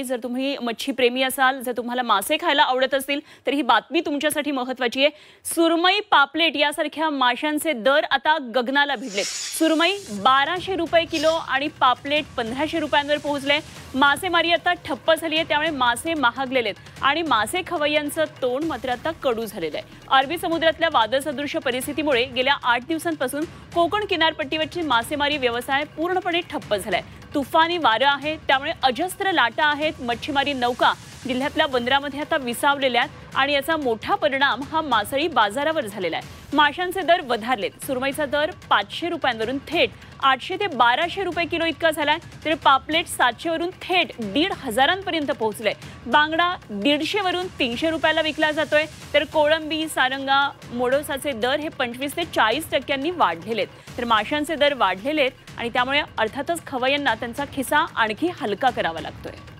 जर तुम्ही मच्छी प्रेमी असाल, जर तुम्हाला मासे खायला आवडत असतील, तर ही बातमी तुमच्यासाठी महत्त्वाची आहे। सुरमई, पापलेट यासारख्या माशांचे दर आता गगनाला भिडलेत। सुरमई 1200 रुपये किलो आणि पापलेट 1500 रुपयांवर पोहोचले। मासेमारी आता ठप्प झाली आहे, त्यामुळे मासे महागलेलेत आणि मासे खवय्यांचं तोंड मात्र आता कडू झालेलं आहे। अरबी समुद्रातल्या वादळसदृश परिस्थितीमुळे गेल्या 8 दिवसांपासून कोकण किनारपट्टीवरची मासेमारी व्यवसाय पूर्णपणे ठप्प झालाय। तुफानी वारं आहे, त्यामुळे अजस्त्र लाटा आहेत। मच्छीमारी नौका जिल्ह्यातल्या बंदरामध्ये आता विसावलेल्या आहेत आणि याचा मोठा परिणाम हा मासळी बाजारावर झालेला आहे। माशांचे दर वधारलेत। सुरमईचा दर 500 रुपयांवरून थेट 800 ते 1200 रुपये किलो इतका झालाय, तर पापलेट 700 वरून थेट 1500 पर्यंत पोहोचले। बांगडा 150 वरून 300 रुपयाला विकला जातोय, तर कोळंबी, सारंगा, मोडोसाचे दर हे 25 ते 40% वाढलेलेत। तर माशांचे दर वाढलेलेत आणि त्यामुळे अर्थातच खवय्यांना त्यांचा खिसा आणखी हलका करावा लागतोय।